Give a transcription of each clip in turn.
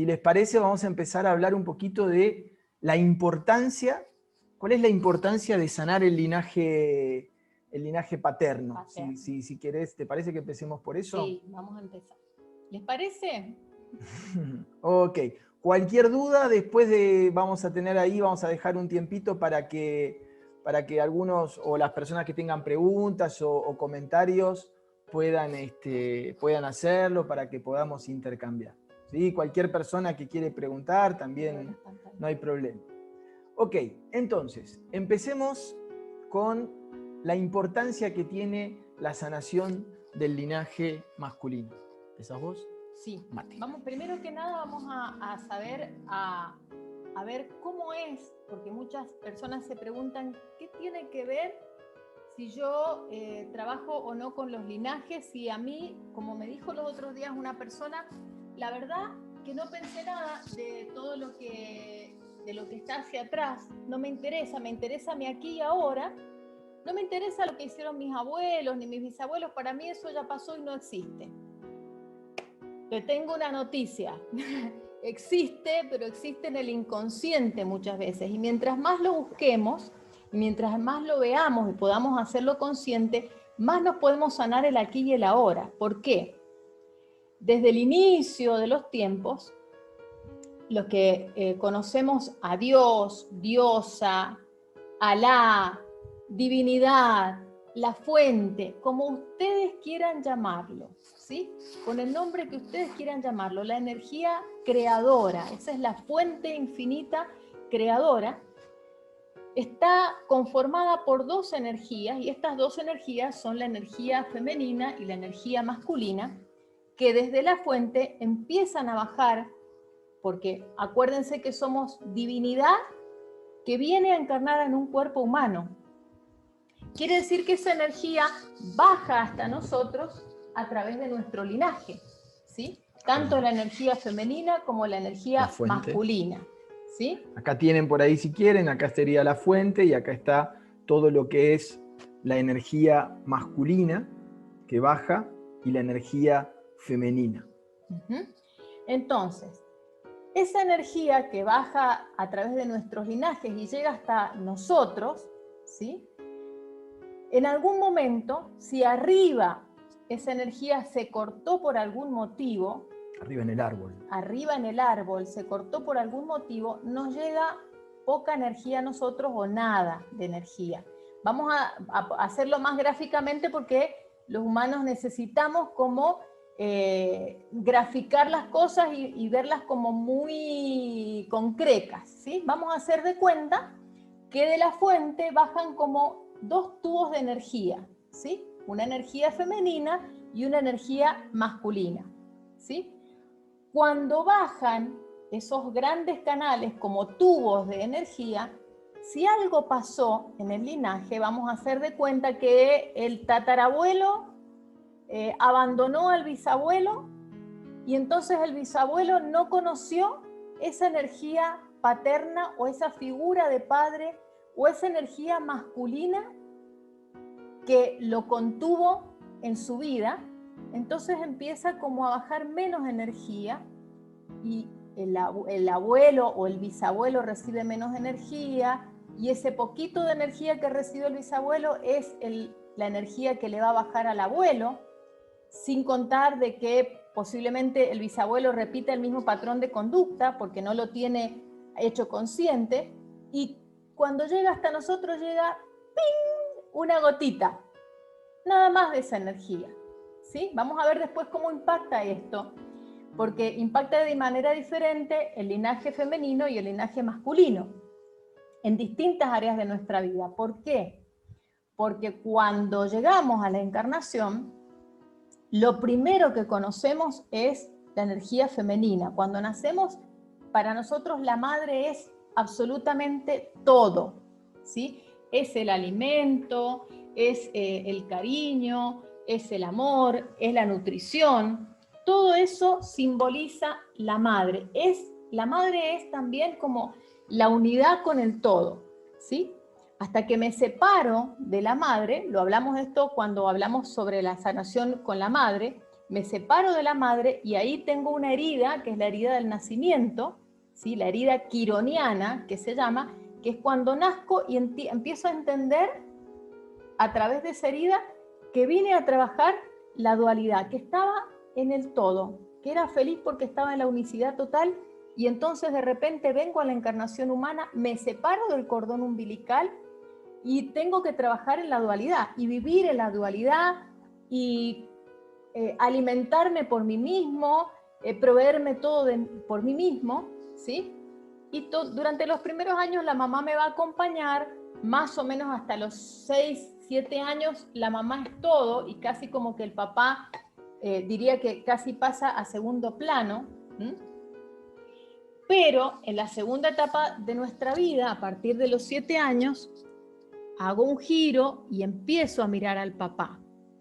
Si les parece, vamos a empezar a hablar un poquito de la importancia, ¿cuál es la importancia de sanar el linaje paterno? Si querés, ¿te parece que empecemos por eso? Sí, vamos a empezar. ¿Les parece? Ok. Cualquier duda, vamos a tener ahí, vamos a dejar un tiempito para que algunos o las personas que tengan preguntas o comentarios puedan hacerlo para que podamos intercambiar. ¿Sí? Cualquier persona que quiere preguntar también no hay problema. Ok, entonces, empecemos con la importancia que tiene la sanación del linaje masculino. ¿Empezás vos? Sí. Mati. Vamos, primero que nada vamos a saber, a ver cómo es, porque muchas personas se preguntan qué tiene que ver si yo trabajo o no con los linajes. Y a mí, como me dijo los otros días una persona, la verdad que no pensé nada de todo lo que está hacia atrás. No me interesa mi aquí y ahora. No me interesa lo que hicieron mis abuelos ni mis bisabuelos. Para mí eso ya pasó y no existe. Te tengo una noticia. Existe, pero existe en el inconsciente muchas veces. Y mientras más lo busquemos, mientras más lo veamos y podamos hacerlo consciente, más nos podemos sanar el aquí y el ahora. ¿Por qué? Desde el inicio de los tiempos, los que conocemos a Dios, diosa, Alá, divinidad, la fuente, como ustedes quieran llamarlo, ¿sí? Con el nombre que ustedes quieran llamarlo, la energía creadora, esa es la fuente infinita creadora, está conformada por dos energías, y estas dos energías son la energía femenina y la energía masculina, que desde la fuente empiezan a bajar, porque acuérdense que somos divinidad que viene a encarnar en un cuerpo humano. Quiere decir que esa energía baja hasta nosotros a través de nuestro linaje, ¿sí? Tanto la energía femenina como la energía masculina, ¿sí? Acá tienen por ahí si quieren, acá sería la fuente y acá está todo lo que es la energía masculina que baja y la energía femenina. Entonces, esa energía que baja a través de nuestros linajes y llega hasta nosotros, ¿sí? En algún momento, si arriba esa energía se cortó por algún motivo, arriba en el árbol se cortó por algún motivo, nos llega poca energía a nosotros o nada de energía. Vamos a hacerlo más gráficamente porque los humanos necesitamos como graficar las cosas y verlas como muy concretas, ¿sí? Vamos a hacer de cuenta que de la fuente bajan como dos tubos de energía, ¿sí? Una energía femenina y una energía masculina, ¿sí? Cuando bajan esos grandes canales como tubos de energía, si algo pasó en el linaje, vamos a hacer de cuenta que el tatarabuelo abandonó al bisabuelo y entonces el bisabuelo no conoció esa energía paterna o esa figura de padre o esa energía masculina que lo contuvo en su vida. Entonces empieza como a bajar menos energía y el abuelo o el bisabuelo recibe menos energía y ese poquito de energía que recibe el bisabuelo es la energía que le va a bajar al abuelo, sin contar de que posiblemente el bisabuelo repita el mismo patrón de conducta porque no lo tiene hecho consciente, y cuando llega hasta nosotros llega ¡ping! Una gotita, nada más de esa energía, ¿sí? Vamos a ver después cómo impacta esto, porque impacta de manera diferente el linaje femenino y el linaje masculino en distintas áreas de nuestra vida. ¿Por qué? Porque cuando llegamos a la encarnación, lo primero que conocemos es la energía femenina. Cuando nacemos, para nosotros la madre es absolutamente todo, ¿sí? Es el alimento, es el cariño, es el amor, es la nutrición. Todo eso simboliza la madre. La madre es también como la unidad con el todo, ¿sí? Hasta que me separo de la madre, lo hablamos esto cuando hablamos sobre la sanación con la madre, me separo de la madre y ahí tengo una herida, que es la herida del nacimiento, ¿sí? La herida quironiana, que se llama, que es cuando nazco y empiezo a entender a través de esa herida que vine a trabajar la dualidad, que estaba en el todo, que era feliz porque estaba en la unicidad total, y entonces de repente vengo a la encarnación humana, me separo del cordón umbilical y tengo que trabajar en la dualidad y vivir en la dualidad y alimentarme por mí mismo, proveerme todo por mí mismo, ¿sí? Y durante los primeros años la mamá me va a acompañar, más o menos hasta los 6, 7 años, la mamá es todo y casi como que el papá diría que casi pasa a segundo plano. Pero en la segunda etapa de nuestra vida, a partir de los 7 años, hago un giro y empiezo a mirar al papá.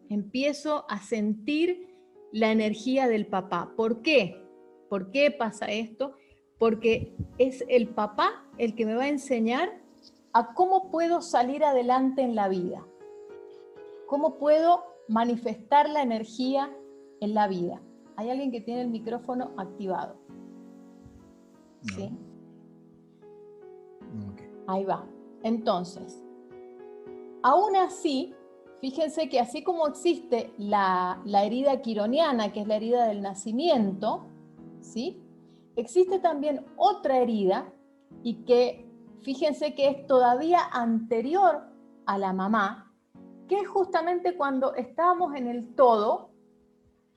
Empiezo a sentir la energía del papá. ¿Por qué? ¿Por qué pasa esto? Porque es el papá el que me va a enseñar a cómo puedo salir adelante en la vida. ¿Cómo puedo manifestar la energía en la vida? Hay alguien que tiene el micrófono activado. No. ¿Sí? Okay. Ahí va. Entonces, aún así, fíjense que así como existe la herida quironiana, que es la herida del nacimiento, ¿sí? Existe también otra herida y que fíjense que es todavía anterior a la mamá, que es justamente cuando estábamos en el todo,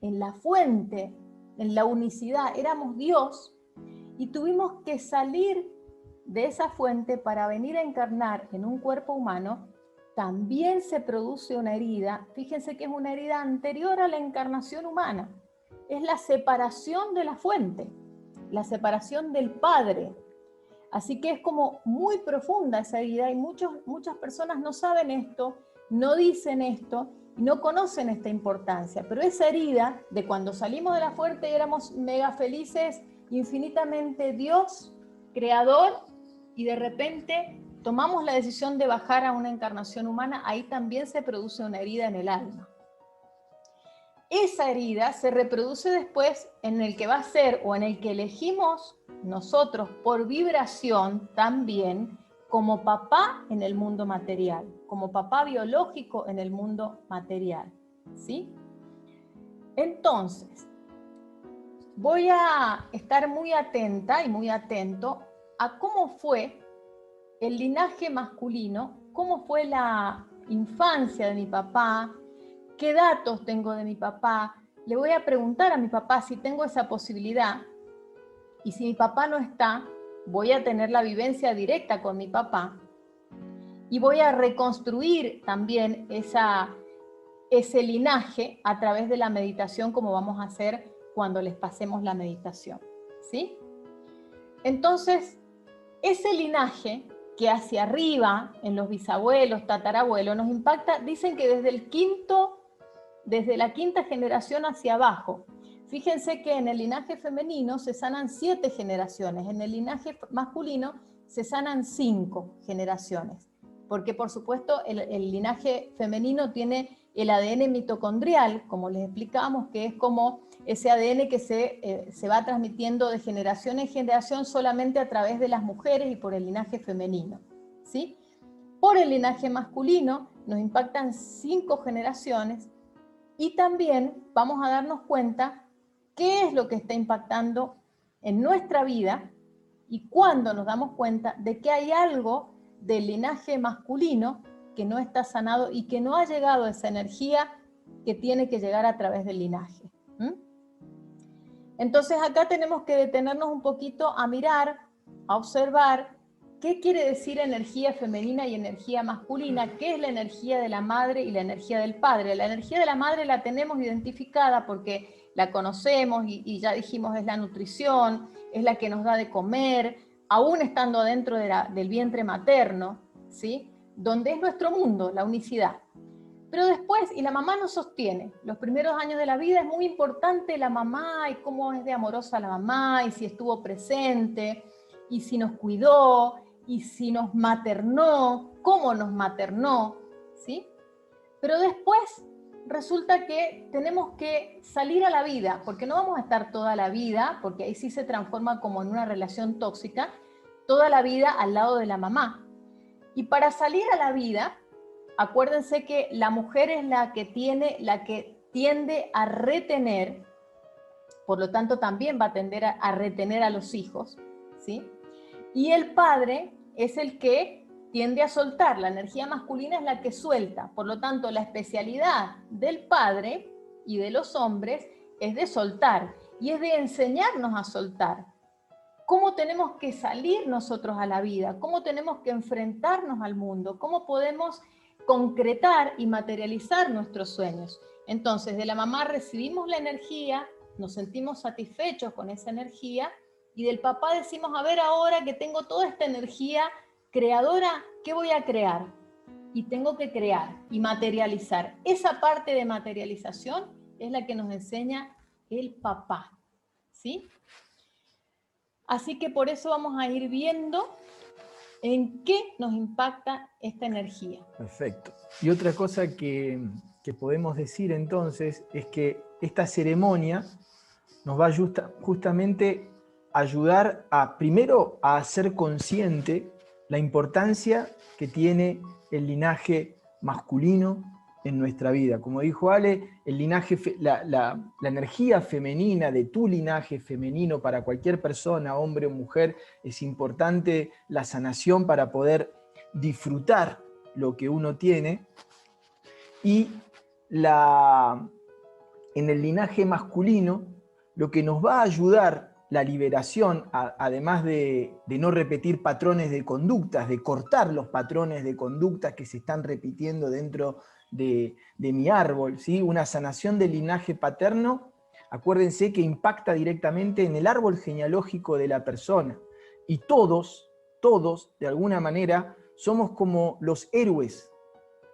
en la fuente, en la unicidad, éramos Dios y tuvimos que salir de esa fuente para venir a encarnar en un cuerpo humano. También se produce una herida, fíjense que es una herida anterior a la encarnación humana, es la separación de la fuente, la separación del Padre. Así que es como muy profunda esa herida y muchas personas no saben esto, no dicen esto y no conocen esta importancia. Pero esa herida de cuando salimos de la fuente y éramos mega felices, infinitamente Dios, creador, y de repente tomamos la decisión de bajar a una encarnación humana, ahí también se produce una herida en el alma. Esa herida se reproduce después en el que va a ser o en el que elegimos nosotros por vibración también como papá en el mundo material, como papá biológico en el mundo material, ¿sí? Entonces, voy a estar muy atenta y muy atento a cómo fue el linaje masculino, cómo fue la infancia de mi papá, qué datos tengo de mi papá. Le voy a preguntar a mi papá si tengo esa posibilidad. Y si mi papá no está, voy a tener la vivencia directa con mi papá. Y voy a reconstruir también ese linaje a través de la meditación, como vamos a hacer cuando les pasemos la meditación, ¿sí? Entonces, ese linaje que hacia arriba, en los bisabuelos, tatarabuelos, nos impacta, dicen que desde la quinta generación hacia abajo. Fíjense que en el linaje femenino se sanan 7 generaciones, en el linaje masculino se sanan 5 generaciones, porque por supuesto el linaje femenino tiene el ADN mitocondrial, como les explicamos, que es como ese ADN que se va transmitiendo de generación en generación solamente a través de las mujeres y por el linaje femenino, ¿sí? Por el linaje masculino nos impactan 5 generaciones y también vamos a darnos cuenta qué es lo que está impactando en nuestra vida y cuándo nos damos cuenta de que hay algo del linaje masculino que no está sanado y que no ha llegado a esa energía que tiene que llegar a través del linaje. Entonces acá tenemos que detenernos un poquito a mirar, a observar qué quiere decir energía femenina y energía masculina, qué es la energía de la madre y la energía del padre. La energía de la madre la tenemos identificada porque la conocemos y ya dijimos es la nutrición, es la que nos da de comer, aún estando adentro del vientre materno, ¿sí? Donde es nuestro mundo, la unicidad. Pero después, y la mamá nos sostiene, los primeros años de la vida es muy importante la mamá y cómo es de amorosa la mamá y si estuvo presente y si nos cuidó y si nos maternó, cómo nos maternó, ¿sí? Pero después resulta que tenemos que salir a la vida, porque no vamos a estar toda la vida, porque ahí sí se transforma como en una relación tóxica, toda la vida al lado de la mamá. Y para salir a la vida, acuérdense que la mujer es la que tiende a retener, por lo tanto también va a tender a retener a los hijos, ¿sí? Y el padre es el que tiende a soltar, la energía masculina es la que suelta, por lo tanto la especialidad del padre y de los hombres es de soltar, y es de enseñarnos a soltar. ¿Cómo tenemos que salir nosotros a la vida? ¿Cómo tenemos que enfrentarnos al mundo? ¿Cómo podemos concretar y materializar nuestros sueños? Entonces, de la mamá recibimos la energía, nos sentimos satisfechos con esa energía, y del papá decimos, a ver, ahora que tengo toda esta energía creadora, ¿qué voy a crear? Y tengo que crear y materializar. Esa parte de materialización es la que nos enseña el papá, ¿sí? Así que por eso vamos a ir viendo en qué nos impacta esta energía. Perfecto. Y otra cosa que podemos decir entonces es que esta ceremonia nos va a justamente ayudar a, primero, a hacer consciente la importancia que tiene el linaje masculino en nuestra vida. Como dijo Ale, el linaje, la energía femenina de tu linaje femenino para cualquier persona, hombre o mujer, es importante la sanación para poder disfrutar lo que uno tiene. Y en el linaje masculino, lo que nos va a ayudar la liberación, además de no repetir patrones de conductas, de cortar los patrones de conductas que se están repitiendo dentro de mi árbol, ¿sí? Una sanación del linaje paterno, acuérdense que impacta directamente en el árbol genealógico de la persona. Y todos, de alguna manera, somos como los héroes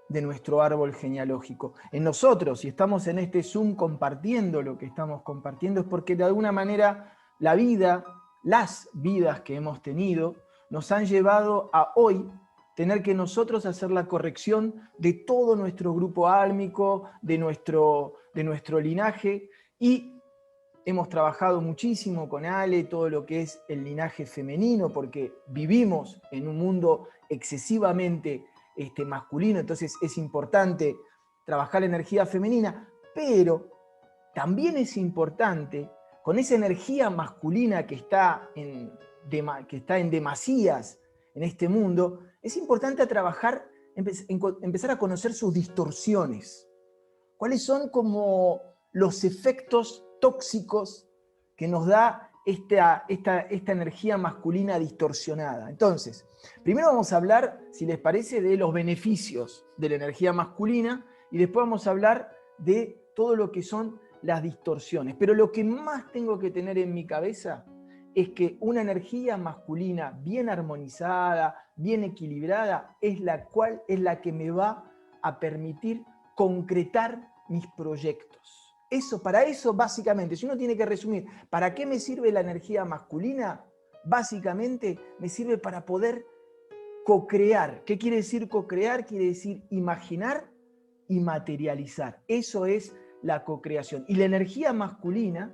de nuestro árbol genealógico. En nosotros, si estamos en este Zoom compartiendo lo que estamos compartiendo, es porque de alguna manera la vida, las vidas que hemos tenido, nos han llevado a hoy tener que nosotros hacer la corrección de todo nuestro grupo álmico, de nuestro linaje, y hemos trabajado muchísimo con Ale todo lo que es el linaje femenino, porque vivimos en un mundo excesivamente masculino, entonces es importante trabajar la energía femenina, pero también es importante, con esa energía masculina que está en demasías en este mundo, es importante trabajar, empezar a conocer sus distorsiones. ¿Cuáles son como los efectos tóxicos que nos da esta energía masculina distorsionada? Entonces, primero vamos a hablar, si les parece, de los beneficios de la energía masculina, y después vamos a hablar de todo lo que son las distorsiones. Pero lo que más tengo que tener en mi cabeza es que una energía masculina bien armonizada, bien equilibrada, es la que me va a permitir concretar mis proyectos. Para eso, básicamente, si uno tiene que resumir, ¿para qué me sirve la energía masculina? Básicamente, me sirve para poder co-crear. ¿Qué quiere decir co-crear? Quiere decir imaginar y materializar. Eso es la co-creación. Y la energía masculina,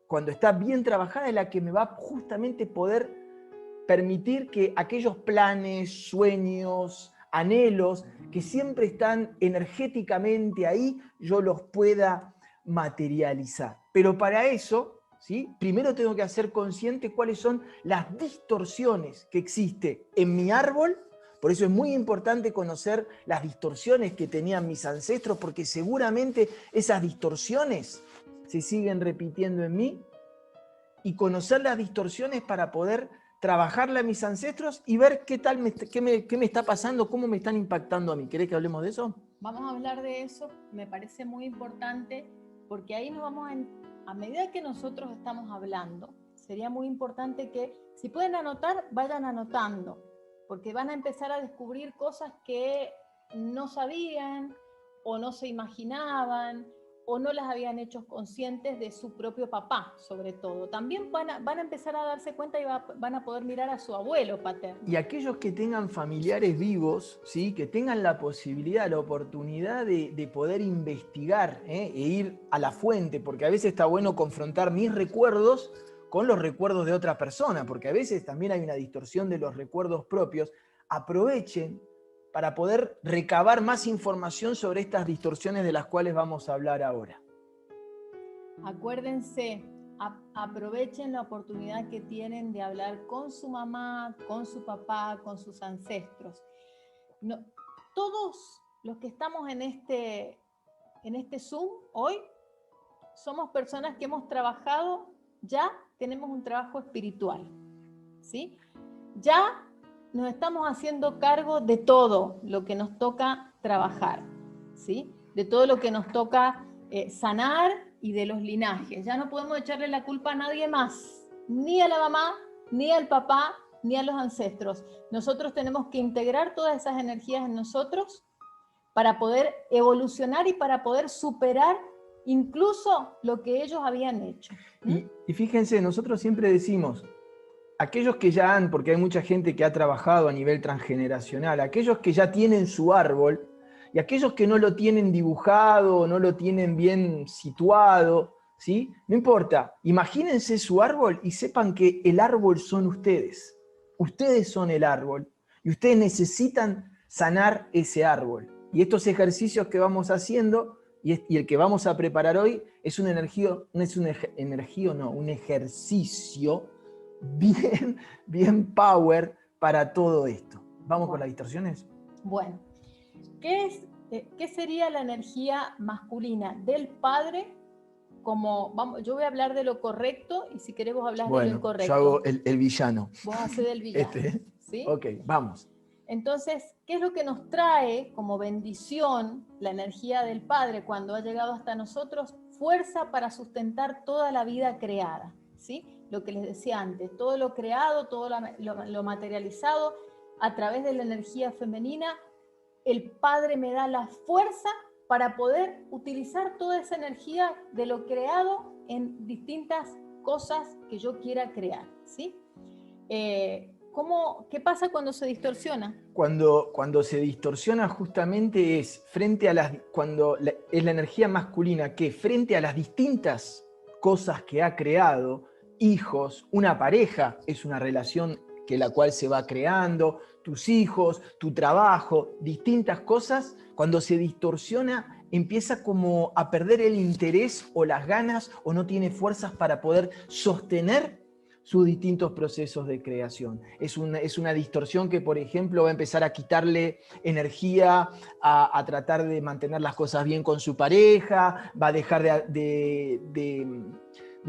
cuando está bien trabajada, es la que me va justamente poder permitir que aquellos planes, sueños, anhelos que siempre están energéticamente ahí, yo los pueda materializar. Pero para eso, ¿sí? Primero tengo que hacer consciente cuáles son las distorsiones que existen en mi árbol. Por eso es muy importante conocer las distorsiones que tenían mis ancestros, porque seguramente esas distorsiones se siguen repitiendo en mí, y conocer las distorsiones para poder trabajarle a mis ancestros y ver qué me está pasando, cómo me están impactando a mí. ¿Querés que hablemos de eso? Vamos a hablar de eso, me parece muy importante, porque ahí nos vamos a medida que nosotros estamos hablando, sería muy importante que, si pueden anotar, vayan anotando, porque van a empezar a descubrir cosas que no sabían, o no se imaginaban, o no las habían hecho conscientes de su propio papá, sobre todo. También van a empezar a darse cuenta y van a poder mirar a su abuelo paterno. Y aquellos que tengan familiares vivos, ¿sí? Que tengan la posibilidad, la oportunidad de poder investigar, e ir a la fuente, porque a veces está bueno confrontar mis recuerdos con los recuerdos de otra persona, porque a veces también hay una distorsión de los recuerdos propios. Aprovechen para poder recabar más información sobre estas distorsiones de las cuales vamos a hablar ahora. Acuérdense, aprovechen la oportunidad que tienen de hablar con su mamá, con su papá, con sus ancestros. No, todos los que estamos en este Zoom hoy somos personas que hemos trabajado, ya tenemos un trabajo espiritual, ¿sí? Ya nos estamos haciendo cargo de todo lo que nos toca trabajar, ¿sí? De todo lo que nos toca sanar y de los linajes. Ya no podemos echarle la culpa a nadie más, ni a la mamá, ni al papá, ni a los ancestros. Nosotros tenemos que integrar todas esas energías en nosotros para poder evolucionar y para poder superar incluso lo que ellos habían hecho. Y fíjense, nosotros siempre decimos, aquellos que ya han, porque hay mucha gente que ha trabajado a nivel transgeneracional, aquellos que ya tienen su árbol y aquellos que no lo tienen dibujado, no lo tienen bien situado, ¿sí? No importa, imagínense su árbol y sepan que el árbol son ustedes. Ustedes son el árbol y ustedes necesitan sanar ese árbol. Y estos ejercicios que vamos haciendo y el que vamos a preparar hoy es un ejercicio bien power para todo esto. ¿Vamos con las distorsiones? Bueno, ¿qué sería la energía masculina del padre? Yo voy a hablar de lo correcto y si querés vos hablar de lo incorrecto. Yo hago el villano. Vos hacés del villano. ¿Sí? Ok, vamos. Entonces, ¿qué es lo que nos trae como bendición la energía del Padre cuando ha llegado hasta nosotros? Fuerza para sustentar toda la vida creada, ¿sí? Lo que les decía antes, todo lo creado, todo lo materializado a través de la energía femenina, el Padre me da la fuerza para poder utilizar toda esa energía de lo creado en distintas cosas que yo quiera crear, ¿sí? ¿Qué pasa cuando se distorsiona? Cuando se distorsiona justamente es es la energía masculina que frente a las distintas cosas que ha creado, hijos, una pareja, es una relación que la cual se va creando, tus hijos, tu trabajo, distintas cosas, cuando se distorsiona empieza como a perder el interés o las ganas o no tiene fuerzas para poder sostener sus distintos procesos de creación. Es una distorsión que, por ejemplo, va a empezar a quitarle energía a tratar de mantener las cosas bien con su pareja, va a dejar de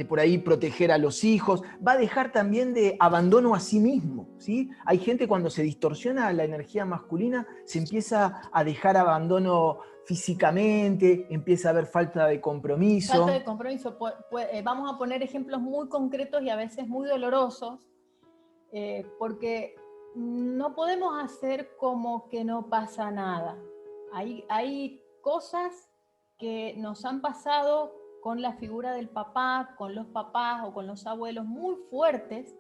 por ahí proteger a los hijos, va a dejar también de abandono a sí mismo, ¿sí? Hay gente cuando se distorsiona la energía masculina, se empieza a dejar abandono físicamente, empieza a haber falta de compromiso. Falta de compromiso. Vamos a poner ejemplos muy concretos y a veces muy dolorosos, porque no podemos hacer como que no pasa nada. Hay cosas que nos han pasado con la figura del papá, con los papás o con los abuelos muy fuertes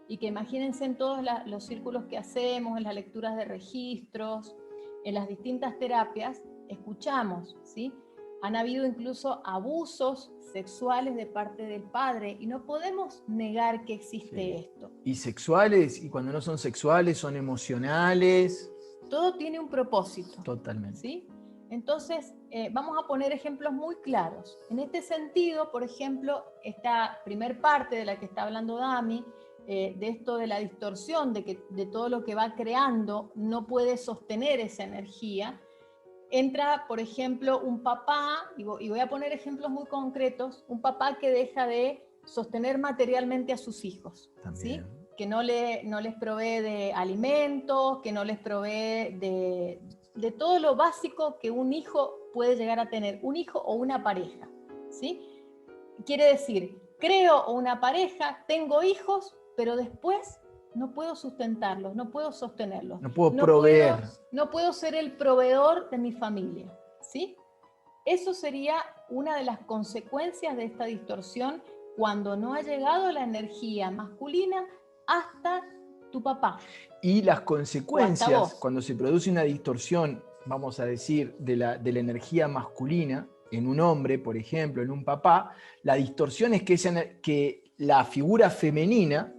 y que imagínense en todos los círculos que hacemos, en las lecturas de registros, en las distintas terapias, escuchamos, ¿sí? Han habido incluso abusos sexuales de parte del padre y no podemos negar que existe esto. Y sexuales, y cuando no son sexuales, son emocionales. Todo tiene un propósito. Totalmente. ¿Sí? Entonces, vamos a poner ejemplos muy claros. En este sentido, por ejemplo, esta primer parte de la que está hablando Dami, de esto de la distorsión, de todo lo que va creando, no puede sostener esa energía. Entra, por ejemplo, un papá, y voy a poner ejemplos muy concretos, un papá que deja de sostener materialmente a sus hijos, ¿sí? Que no les provee de alimentos, que no les provee de todo lo básico que un hijo puede llegar a tener, un hijo o una pareja, ¿sí? Quiere decir, creo una pareja, tengo hijos, pero después no puedo sustentarlos, no puedo sostenerlos. No puedo proveer. No puedo ser el proveedor de mi familia, ¿sí? Eso sería una de las consecuencias de esta distorsión cuando no ha llegado la energía masculina hasta tu papá. Y las O hasta consecuencias, vos. cuando se produce una distorsión, vamos a decir, de la energía masculina en un hombre, por ejemplo, en un papá, la distorsión es que la figura femenina,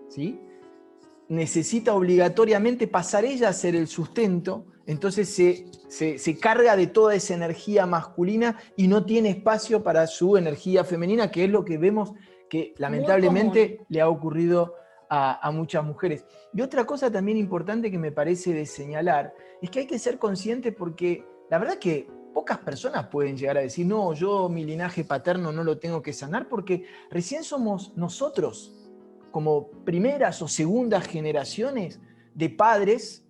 ¿sí?, necesita obligatoriamente pasar ella a ser el sustento, entonces se carga de toda esa energía masculina y no tiene espacio para su energía femenina, que es lo que vemos que lamentablemente le ha ocurrido a muchas mujeres. Y otra cosa también importante que me parece de señalar es que hay que ser consciente, porque la verdad que pocas personas pueden llegar a decir, no, yo mi linaje paterno no lo tengo que sanar, porque recién somos nosotros, como primeras o segundas generaciones de padres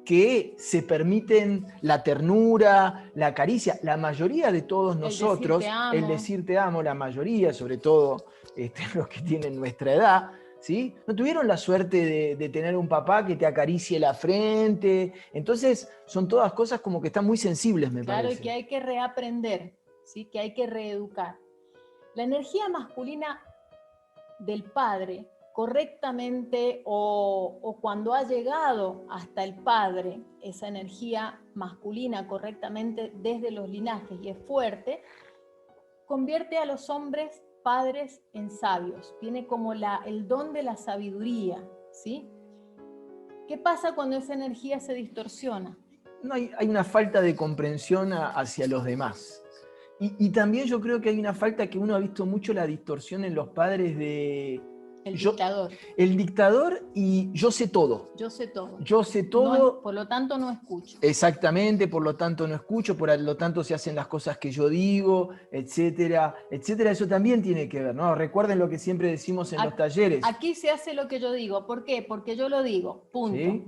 que se permiten la ternura, la caricia. La mayoría de todos nosotros, el decir te amo, la mayoría, sobre todo los que tienen nuestra edad, ¿sí?, no tuvieron la suerte de tener un papá que te acaricie la frente. Entonces son todas cosas como que están muy sensibles, me parece. Claro, y que hay que reaprender, ¿sí?, que hay que reeducar. La energía masculina del padre correctamente, o cuando ha llegado hasta el padre esa energía masculina correctamente desde los linajes y es fuerte, convierte a los hombres padres en sabios. Tiene como el don de la sabiduría, ¿sí? ¿Qué pasa cuando esa energía se distorsiona? No hay una falta de comprensión hacia los demás. Y también yo creo que hay una falta, que uno ha visto mucho la distorsión en los padres de... Dictador. El dictador y yo sé todo. Yo sé todo. Yo sé todo. No, por lo tanto no escucho. Exactamente, por lo tanto no escucho, por lo tanto se hacen las cosas que yo digo, etcétera, etcétera. Eso también tiene que ver, ¿no? Recuerden lo que siempre decimos en los talleres. Aquí se hace lo que yo digo. ¿Por qué? Porque yo lo digo. Punto. ¿Sí?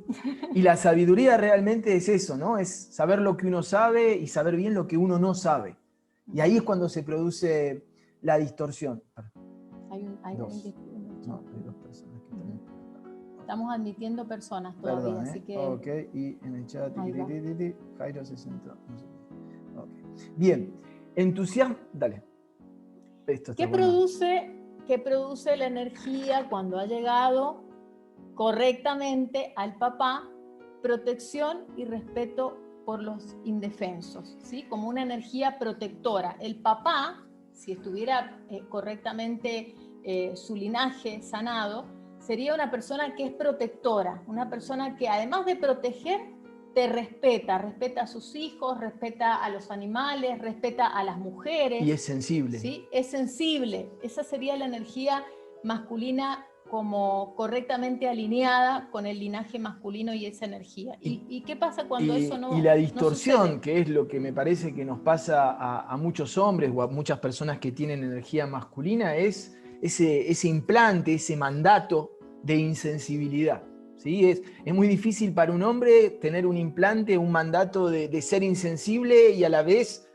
Y la sabiduría realmente es eso, ¿no? Es saber lo que uno sabe y saber bien lo que uno no sabe. Y ahí es cuando se produce la distorsión. Hay dos personas que están. Estamos admitiendo personas todavía, Perdón, así que... Ok, y en el chat, Jairo 60. Okay. Bien, entusiasmo, dale. ¿Qué produce la energía cuando ha llegado correctamente al papá? Protección y respeto por los indefensos, ¿sí? Como una energía protectora. El papá, si estuviera correctamente su linaje sanado, sería una persona que es protectora, una persona que además de proteger, te respeta a sus hijos, respeta a los animales, respeta a las mujeres. Y es sensible. ¿Sí? Es sensible. Esa sería la energía masculina como correctamente alineada con el linaje masculino y esa energía. ¿Y qué pasa cuando eso no sucede? Y la distorsión, que es lo que me parece que nos pasa a muchos hombres o a muchas personas que tienen energía masculina, es ese implante, ese mandato de insensibilidad. ¿Sí? Es muy difícil para un hombre tener un implante, un mandato de ser insensible, y a la vez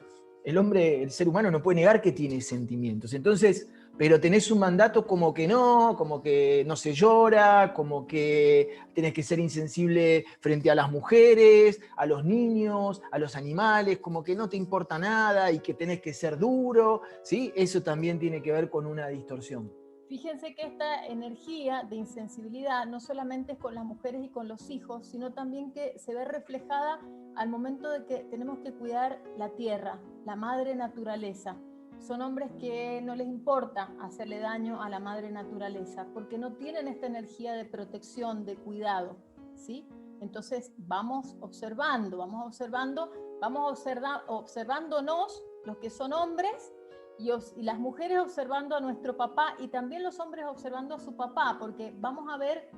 el ser humano no puede negar que tiene sentimientos. Entonces, pero tenés un mandato como que no se llora, como que tenés que ser insensible frente a las mujeres, a los niños, a los animales, como que no te importa nada y que tenés que ser duro, ¿sí? Eso también tiene que ver con una distorsión. Fíjense que esta energía de insensibilidad no solamente es con las mujeres y con los hijos, sino también que se ve reflejada al momento de que tenemos que cuidar la tierra, la madre naturaleza. Son hombres que no les importa hacerle daño a la madre naturaleza porque no tienen esta energía de protección, de cuidado, ¿sí? Entonces vamos observándonos los que son hombres, y las mujeres observando a nuestro papá, y también los hombres observando a su papá, porque vamos a ver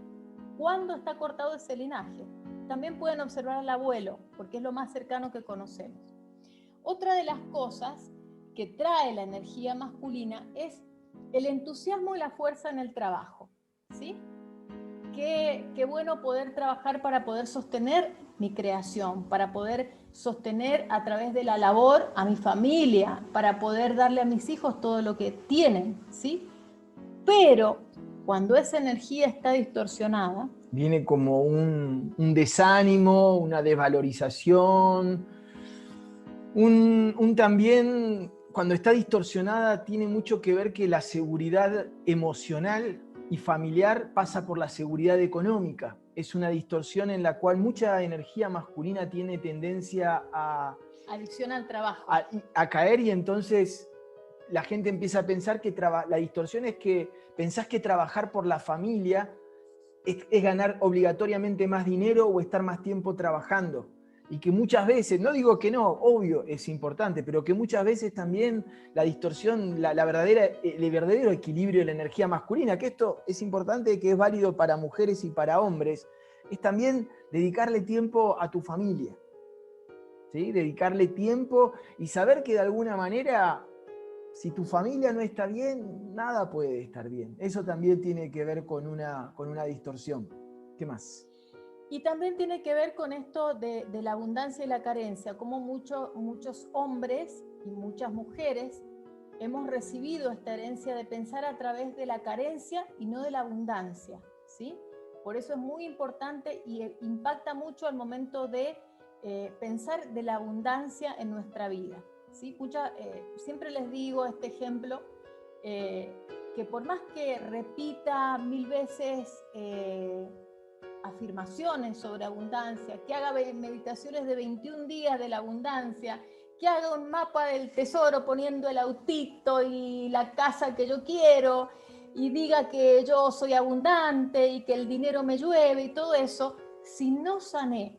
cuándo está cortado ese linaje. También pueden observar al abuelo, porque es lo más cercano que conocemos. Otra de las cosas que trae la energía masculina es el entusiasmo y la fuerza en el trabajo, ¿sí? Qué bueno poder trabajar para poder sostener mi creación, para poder sostener a través de la labor a mi familia, para poder darle a mis hijos todo lo que tienen, ¿sí? Pero cuando esa energía está distorsionada, viene como un desánimo, una desvalorización, Un también, cuando está distorsionada, tiene mucho que ver que la seguridad emocional y familiar pasa por la seguridad económica. Es una distorsión en la cual mucha energía masculina tiene tendencia a, Adicción al trabajo. a caer, y entonces la gente empieza a pensar que la distorsión es que pensás que trabajar por la familia es ganar obligatoriamente más dinero o estar más tiempo trabajando. Y que muchas veces, no digo que no, obvio es importante, pero que muchas veces también la distorsión, el verdadero equilibrio de la energía masculina, que esto es importante, que es válido para mujeres y para hombres, es también dedicarle tiempo a tu familia, ¿sí? Dedicarle tiempo y saber que de alguna manera, si tu familia no está bien, nada puede estar bien. Eso también tiene que ver con una distorsión. ¿Qué más? Y también tiene que ver con esto de la abundancia y la carencia, como muchos hombres y muchas mujeres hemos recibido esta herencia de pensar a través de la carencia y no de la abundancia, ¿sí? Por eso es muy importante y impacta mucho al momento de pensar de la abundancia en nuestra vida, ¿sí? Siempre les digo este ejemplo, que por más que repita 1000 veces afirmaciones sobre abundancia, que haga meditaciones de 21 días de la abundancia, que haga un mapa del tesoro poniendo el autito y la casa que yo quiero, y diga que yo soy abundante y que el dinero me llueve y todo eso, si no sané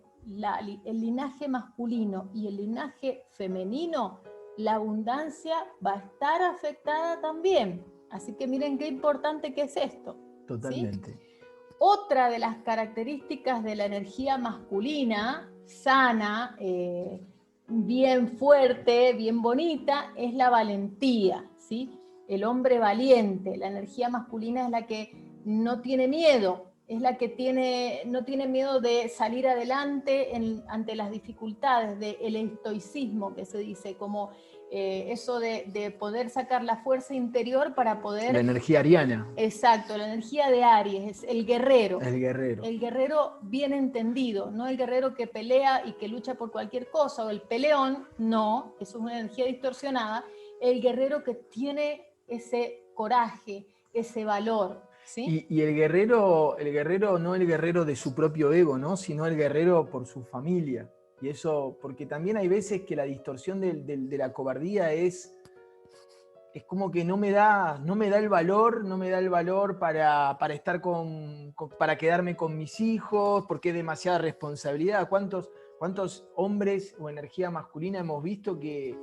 el linaje masculino y el linaje femenino, la abundancia va a estar afectada también. Así que miren qué importante que es esto. Totalmente. ¿Sí? Otra de las características de la energía masculina, sana, bien fuerte, bien bonita, es la valentía, ¿sí? El hombre valiente. La energía masculina es la que no tiene miedo, es la que no tiene miedo de salir adelante ante las dificultades, del estoicismo que se dice, como eso de poder sacar la fuerza interior para poder... La energía ariana. Exacto, la energía de Aries, es el guerrero. El guerrero. El guerrero bien entendido, no el guerrero que pelea y que lucha por cualquier cosa, o el peleón, no, eso es una energía distorsionada. El guerrero que tiene ese coraje, ese valor, ¿sí? Y el guerrero no el guerrero de su propio ego, ¿no? Sino el guerrero por su familia. Y eso, porque también hay veces que la distorsión de la cobardía es como que no me da el valor para estar para quedarme con mis hijos, porque es demasiada responsabilidad. ¿Cuántos hombres o energía masculina hemos visto que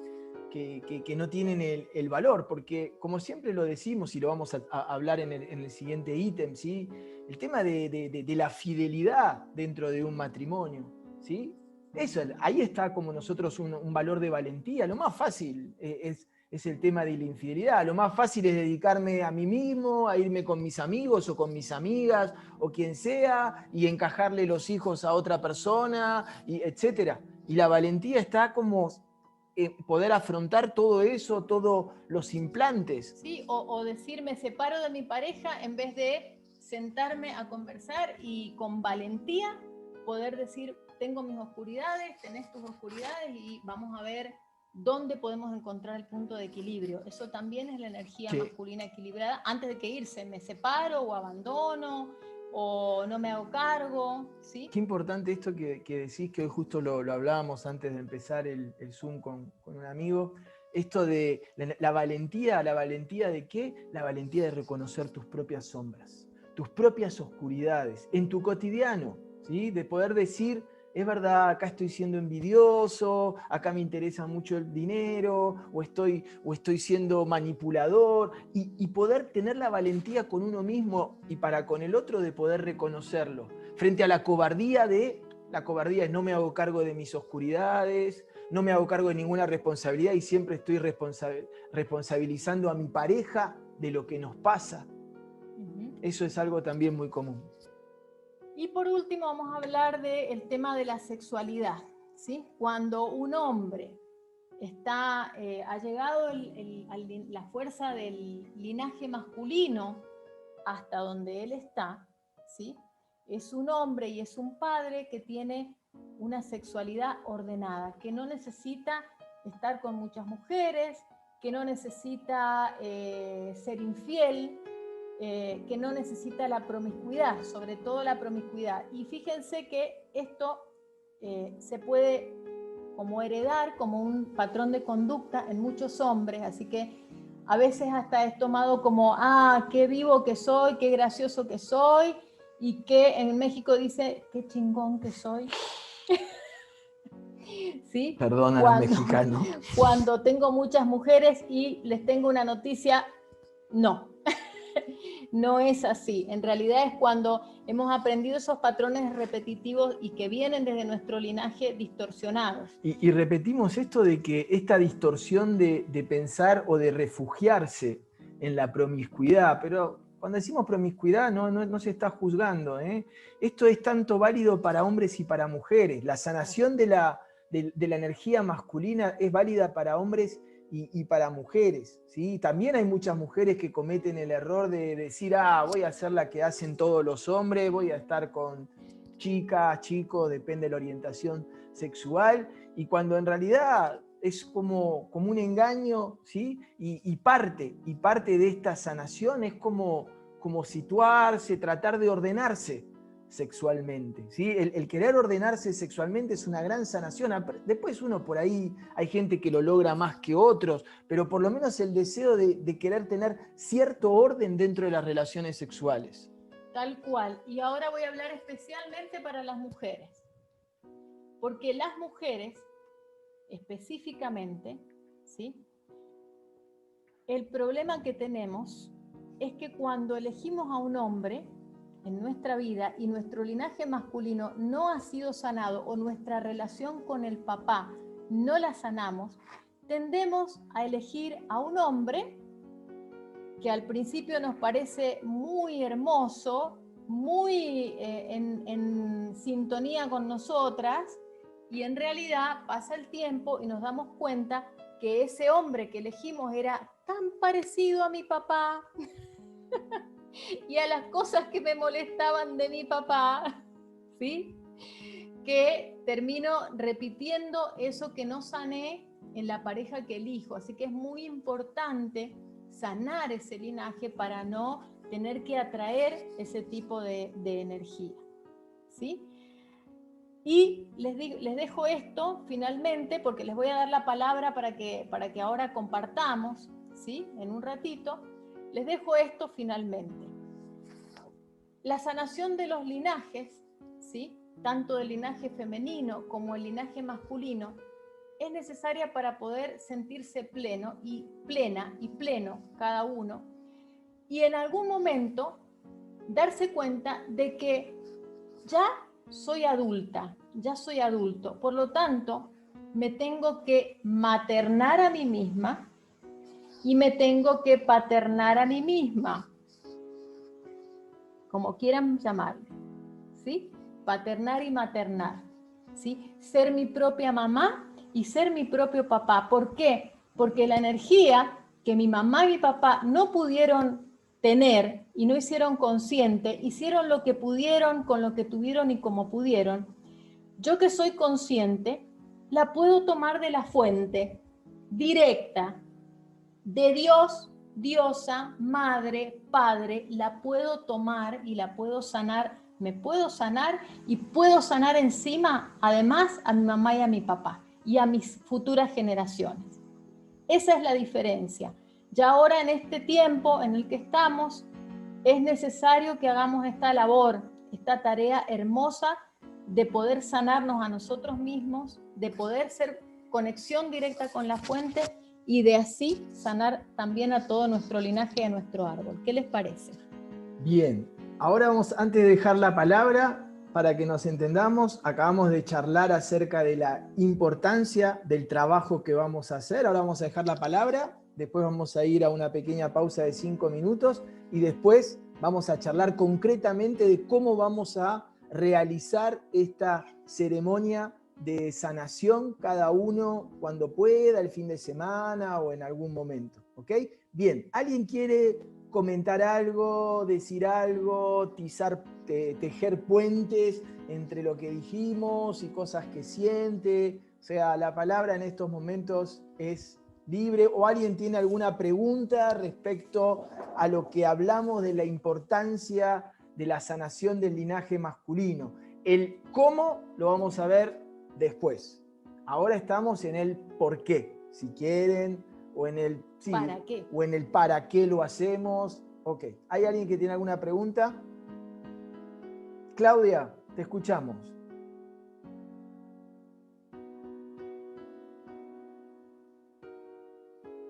no tienen el valor? Porque, como siempre lo decimos, y lo vamos a hablar en el siguiente ítem, ¿sí? El tema de la fidelidad dentro de un matrimonio, ¿sí? Eso, ahí está como nosotros un valor de valentía. Lo más fácil es el tema de la infidelidad. Lo más fácil es dedicarme a mí mismo, a irme con mis amigos o con mis amigas o quien sea, y encajarle los hijos a otra persona, etc. Y la valentía está como poder afrontar todo eso, todos los implantes. Sí, o decir me separo de mi pareja en vez de sentarme a conversar y con valentía poder decir tengo mis oscuridades, tenés tus oscuridades y vamos a ver dónde podemos encontrar el punto de equilibrio. Eso también es la energía masculina equilibrada. Antes de que irse, me separo o abandono o no me hago cargo, ¿sí? Qué importante esto que decís, que hoy justo lo hablábamos antes de empezar el Zoom con un amigo. Esto de la valentía ¿de qué? La valentía de reconocer tus propias sombras, tus propias oscuridades, en tu cotidiano, ¿sí? De poder decir, es verdad, acá estoy siendo envidioso, acá me interesa mucho el dinero, o estoy siendo manipulador, y poder tener la valentía con uno mismo y para con el otro de poder reconocerlo. Frente a la cobardía es no me hago cargo de mis oscuridades, no me hago cargo de ninguna responsabilidad y siempre estoy responsabilizando a mi pareja de lo que nos pasa. Eso es algo también muy común. Y por último vamos a hablar del tema de la sexualidad, ¿sí? Cuando un hombre ha llegado la fuerza del linaje masculino hasta donde él está, ¿sí? Es un hombre y es un padre que tiene una sexualidad ordenada, que no necesita estar con muchas mujeres, que no necesita ser infiel, que no necesita la promiscuidad, sobre todo la promiscuidad. Y fíjense que esto se puede como heredar como un patrón de conducta en muchos hombres, así que a veces hasta es tomado como, qué vivo que soy, qué gracioso que soy, y que en México dice, qué chingón que soy. ¿Sí? Perdón a los mexicanos. Cuando tengo muchas mujeres y les tengo una noticia, no. No es así. En realidad es cuando hemos aprendido esos patrones repetitivos y que vienen desde nuestro linaje distorsionados. Y repetimos esto de que esta distorsión de pensar o de refugiarse en la promiscuidad, pero cuando decimos promiscuidad no se está juzgando, ¿eh? Esto es tanto válido para hombres y para mujeres. La sanación de la energía masculina es válida para hombres y para mujeres, ¿sí? También hay muchas mujeres que cometen el error de decir, voy a hacer la que hacen todos los hombres, voy a estar con chicas, chicos, depende de la orientación sexual, y cuando en realidad es como un engaño, ¿sí? Y parte de esta sanación es como situarse, tratar de ordenarse sexualmente, ¿sí? El querer ordenarse sexualmente es una gran sanación. Después uno por ahí, hay gente que lo logra más que otros, pero por lo menos el deseo de querer tener cierto orden dentro de las relaciones sexuales. Tal cual. Y ahora voy a hablar especialmente para las mujeres, porque las mujeres específicamente, ¿sí? El problema que tenemos es que cuando elegimos a un hombre en nuestra vida y nuestro linaje masculino no ha sido sanado o nuestra relación con el papá no la sanamos, tendemos a elegir a un hombre que al principio nos parece muy hermoso, muy en sintonía con nosotras, y en realidad pasa el tiempo y nos damos cuenta que ese hombre que elegimos era tan parecido a mi papá y a las cosas que me molestaban de mi papá, ¿sí? Que termino repitiendo eso que no sané en la pareja que elijo. Así que es muy importante sanar ese linaje para no tener que atraer ese tipo de energía, ¿sí? Y les dejo esto finalmente, porque les voy a dar la palabra para que ahora compartamos, ¿sí? En un ratito, les dejo esto finalmente. La sanación de los linajes, ¿sí? Tanto del linaje femenino como el linaje masculino, es necesaria para poder sentirse pleno y plena y pleno cada uno, y en algún momento darse cuenta de que ya soy adulta, ya soy adulto, por lo tanto me tengo que maternar a mí misma y me tengo que paternar a mí misma, como quieran llamarlo, ¿sí? Paternar y maternar, ¿sí? Ser mi propia mamá y ser mi propio papá. ¿Por qué? Porque la energía que mi mamá y mi papá no pudieron tener y no hicieron consciente, hicieron lo que pudieron con lo que tuvieron y como pudieron. Yo que soy consciente, la puedo tomar de la fuente directa, de Dios, diosa, madre, padre, la puedo tomar y la puedo sanar, me puedo sanar y puedo sanar encima, además, a mi mamá y a mi papá y a mis futuras generaciones. Esa es la diferencia. Ya ahora en este tiempo en el que estamos, es necesario que hagamos esta labor, esta tarea hermosa de poder sanarnos a nosotros mismos, de poder ser conexión directa con la fuente y de así sanar también a todo nuestro linaje y a nuestro árbol. ¿Qué les parece? Bien, ahora vamos, antes de dejar la palabra, para que nos entendamos, acabamos de charlar acerca de la importancia del trabajo que vamos a hacer. Ahora vamos a dejar la palabra, después vamos a ir a una pequeña pausa de 5 minutos y después vamos a charlar concretamente de cómo vamos a realizar esta ceremonia de sanación, cada uno cuando pueda, el fin de semana o en algún momento. ¿Ok? Bien, ¿alguien quiere comentar algo, decir algo, tejer puentes entre lo que dijimos y cosas que siente? O sea, la palabra en estos momentos es libre, o alguien tiene alguna pregunta respecto a lo que hablamos de la importancia de la sanación del linaje masculino. El cómo lo vamos a ver después. Ahora estamos en el por qué, si quieren, o en el sí, ¿para qué? O en el para qué lo hacemos. Ok, ¿hay alguien que tiene alguna pregunta? Claudia, te escuchamos.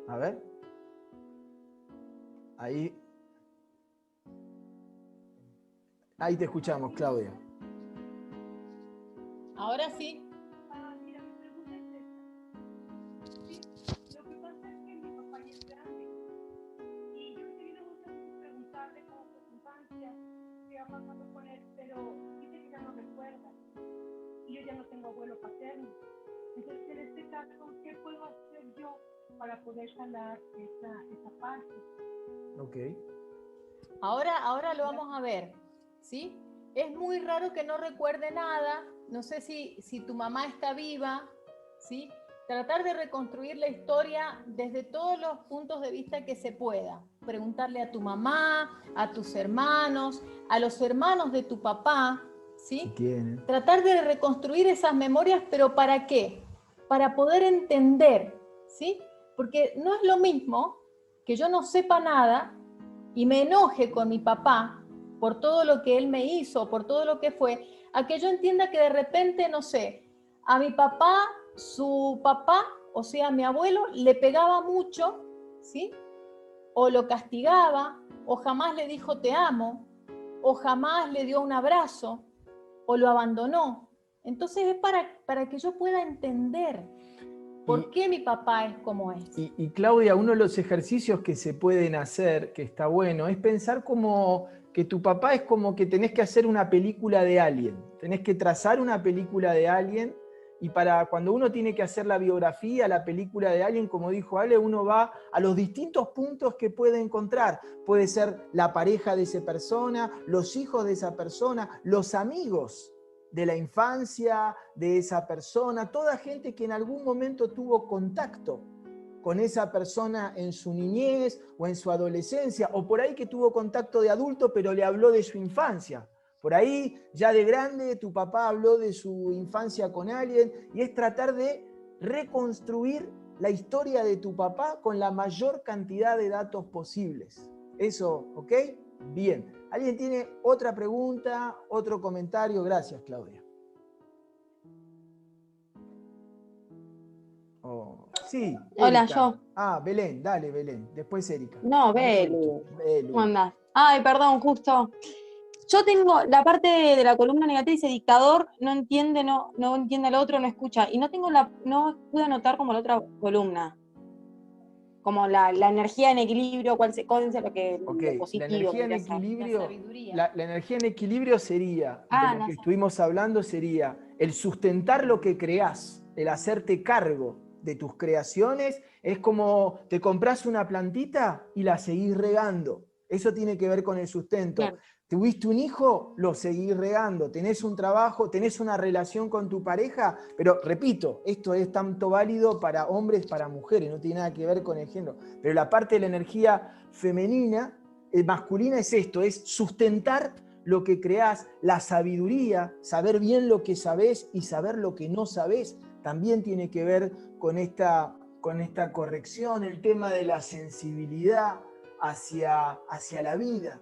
A ver. Ahí te escuchamos, Claudia. Ahora sí. Mira, mi pregunta es esta. Sí, lo que pasa es que mi papá ya es grande y yo he tenido muchas veces preguntarle cómo fue su infancia, qué ha pasado con él, pero dice que ya no recuerda y yo ya no tengo abuelo paterno. Entonces, en este caso, ¿qué puedo hacer yo para poder sanar esa parte? Ok. Ahora lo vamos a ver, ¿sí? Es muy raro que no recuerde nada. No sé si tu mamá está viva, ¿sí? Tratar de reconstruir la historia desde todos los puntos de vista que se pueda. Preguntarle a tu mamá, a tus hermanos, a los hermanos de tu papá, ¿sí? Si quieren. Tratar de reconstruir esas memorias, pero ¿para qué? Para poder entender, ¿sí? Porque no es lo mismo que yo no sepa nada y me enoje con mi papá por todo lo que él me hizo, por todo lo que fue, a que yo entienda que de repente, no sé, a mi papá, su papá, o sea, mi abuelo, le pegaba mucho, ¿sí? O lo castigaba, o jamás le dijo te amo, o jamás le dio un abrazo, o lo abandonó. Entonces es para que yo pueda entender por qué mi papá es como es. Y Claudia, uno de los ejercicios que se pueden hacer, que está bueno, es pensar como que tu papá es como que tenés que hacer una película de alguien, tenés que trazar una película de alguien, y para cuando uno tiene que hacer la biografía, la película de alguien, como dijo Ale, uno va a los distintos puntos que puede encontrar. Puede ser la pareja de esa persona, los hijos de esa persona, los amigos de la infancia de esa persona, toda gente que en algún momento tuvo contacto con esa persona en su niñez o en su adolescencia, o por ahí que tuvo contacto de adulto pero le habló de su infancia. Por ahí, ya de grande, tu papá habló de su infancia con alguien, y es tratar de reconstruir la historia de tu papá con la mayor cantidad de datos posibles. Eso, ¿ok? Bien. ¿Alguien tiene otra pregunta, otro comentario? Gracias, Claudia. Oh, sí, Hola, Erika. yo. Ah, Belén, dale, Belén. Después Erika. No, Mucho gusto. Belu. Belu. ¿Cómo andás? Ay, perdón, justo. Yo tengo la parte de la columna negativa, dice dictador, no entiende, no entiende al otro, no escucha. Y no pude anotar como la otra columna. Como la energía en equilibrio, cuál es lo positivo. La energía en que hacer. equilibrio, La sabiduría. la energía en equilibrio sería, de lo no que sé. estuvimos hablando, sería el sustentar lo que creás, el hacerte cargo de tus creaciones. Es como te compras una plantita y la seguís regando. Eso tiene que ver con el sustento. Claro. ¿Tuviste un hijo? Lo seguís regando. ¿Tenés un trabajo? ¿Tenés una relación con tu pareja? Pero repito, esto es tanto válido para hombres, para mujeres, no tiene nada que ver con el género. Pero la parte de la energía femenina, masculina, es esto, es sustentar lo que creás, la sabiduría, saber bien lo que sabés y saber lo que no sabés, también tiene que ver con esta corrección, el tema de la sensibilidad hacia la vida.